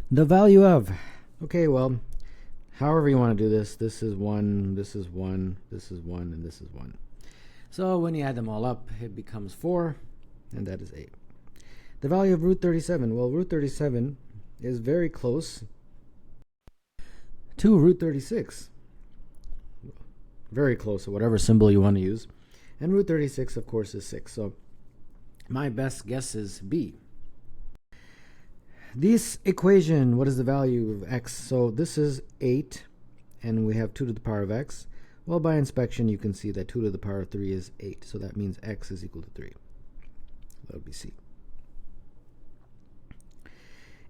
The value of, okay, well, however you want to do this, this is 1, this is 1, this is 1, and this is 1. So when you add them all up, it becomes 4, and that is 8. The value of root 37, well, root 37 is very close to root 36. Very close to whatever symbol you want to use. And root 36, of course, is 6. So my best guess is B. This equation, what is the value of x? So this is 8, and we have 2 to the power of x. Well, by inspection, you can see that 2 to the power of 3 is 8. So that means x is equal to 3. That would be C.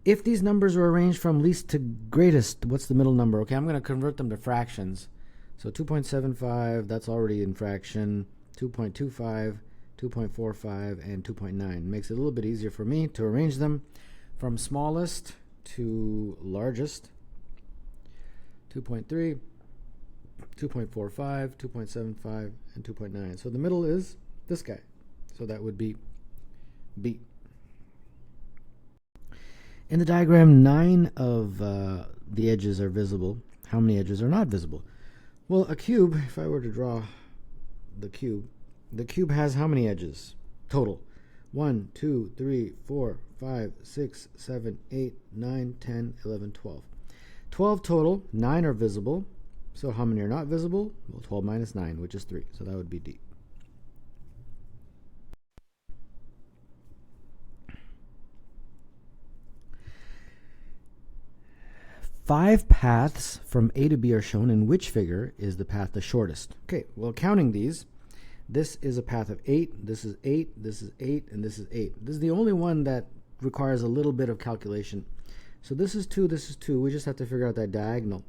If these numbers are arranged from least to greatest, what's the middle number? Okay, I'm going to convert them to fractions. So 2.75, that's already in fraction. 2.25, 2.45, and 2.9. Makes it a little bit easier for me to arrange them from smallest to largest. 2.3, 2.45, 2.75, and 2.9. So the middle is this guy. So that would be B. In the diagram, 9 of the edges are visible. How many edges are not visible? Well, a cube, if I were to draw the cube has how many edges total? 1, 2, 3, 4, 5, 6, 7, 8, 9, 10, 11, 12. 12 total, 9 are visible. So how many are not visible? Well, 12 minus 9, which is 3. So that would be D. Five paths from A to B are shown. In which figure is the path the shortest? Okay, well, counting these, this is a path of 8, this is 8, this is 8, and this is 8. This is the only one that requires a little bit of calculation. So this is 2, this is 2. We just have to figure out that diagonal.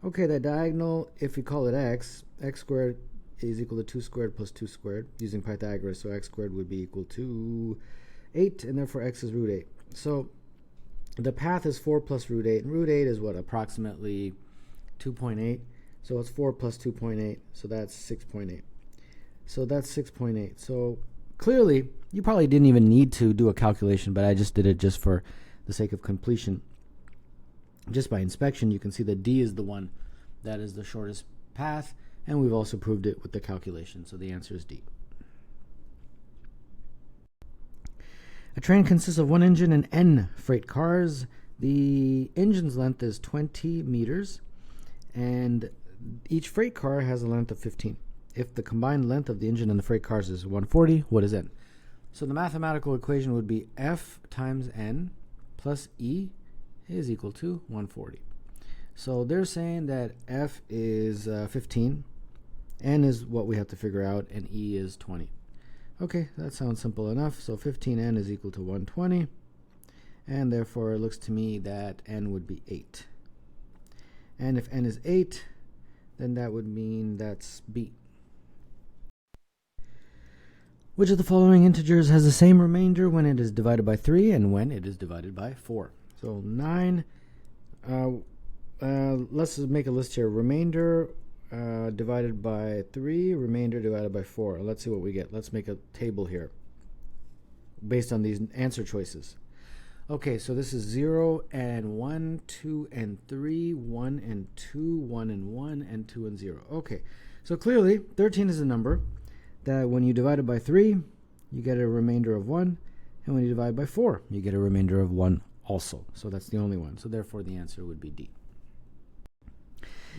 Okay, that diagonal, if we call it x, x squared is equal to 2 squared plus 2 squared using Pythagoras. So x squared would be equal to 8, and therefore x is root 8. So the path is 4 plus root 8, and root 8 is what, approximately 2.8. So it's 4 plus 2.8, so that's 6.8. So that's 6.8. So clearly, you probably didn't even need to do a calculation, but I just did it just for the sake of completion. Just by inspection, you can see that D is the one that is the shortest path, and we've also proved it with the calculation. So the answer is D. A train consists of one engine and n freight cars. The engine's length is 20 meters, and each freight car has a length of 15. If the combined length of the engine and the freight cars is 140, what is n? So the mathematical equation would be F times n plus E is equal to 140. So they're saying that F is 15, n is what we have to figure out, and E is 20. Okay, that sounds simple enough. So 15n is equal to 120, and therefore it looks to me that n would be 8. And if n is 8, then that would mean that's B. Which of the following integers has the same remainder when it is divided by 3 and when it is divided by 4? So 9, let's make a list here. Remainder divided by 3, remainder divided by 4. Let's see what we get. Let's make a table here based on these answer choices. Okay, so this is 0 and 1, 2 and 3, 1 and 2, 1 and 1, and 2 and 0. Okay, so clearly 13 is a number that when you divide it by 3, you get a remainder of 1, and when you divide by 4, you get a remainder of 1 also. So that's the only one. So therefore the answer would be D.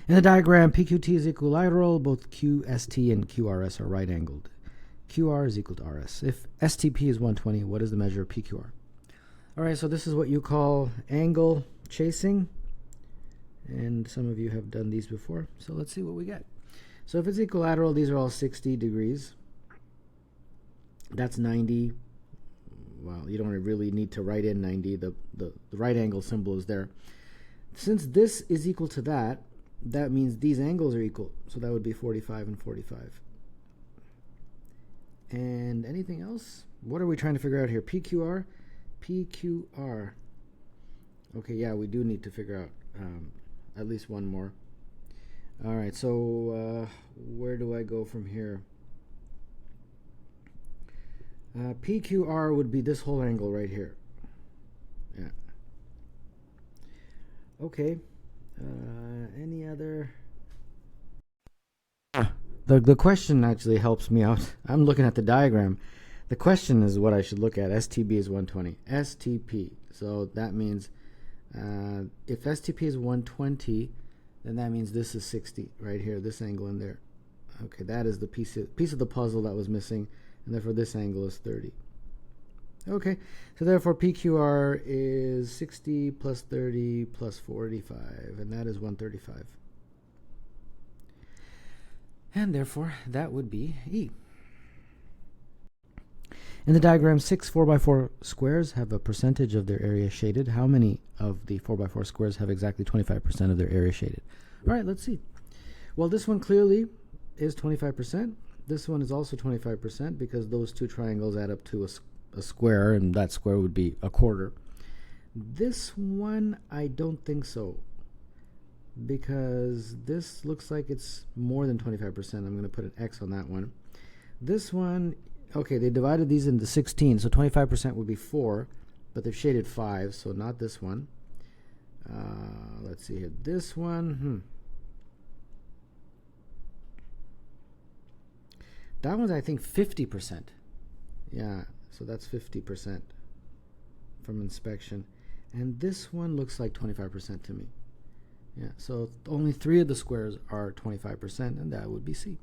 In the diagram, PQT is equilateral. Both QST and QRS are right-angled. QR is equal to RS. If STP is 120, what is the measure of PQR? All right, so this is what you call angle chasing. And some of you have done these before. So let's see what we get. So if it's equilateral, these are all 60 degrees. That's 90. Well, you don't really need to write in 90. The right angle symbol is there. Since this is equal to that, that means these angles are equal. So that would be 45 and 45. And anything else? What are we trying to figure out here? PQR? PQR. Okay, yeah, we do need to figure out at least one more. All right, so where do I go from here? PQR would be this whole angle right here. Yeah. Okay. Any other? The question actually helps me out. I'm looking at the diagram. The question is what I should look at. STB is 120. STP. So that means if STP is 120, then that means this is 60 right here, this angle in there. Okay, that is the piece of the puzzle that was missing, and therefore this angle is 30. Okay, so therefore PQR is 60 plus 30 plus 45, and that is 135. And therefore, that would be E. In the diagram, 6 4x4 squares have a percentage of their area shaded. How many of the 4x4 squares have exactly 25% of their area shaded? All right, let's see. Well, this one clearly is 25%. This one is also 25% because those two triangles add up to a square, and that square would be a quarter. This one, I don't think so, because this looks like it's more than 25%. I'm going to put an X on that one. This one, okay, they divided these into 16, so 25% would be 4, but they've shaded 5, so not this one. Let's see here. This one, that one's, I think, 50%. Yeah, so that's 50% from inspection. And this one looks like 25% to me. Yeah, so only 3 of the squares are 25%, and that would be C.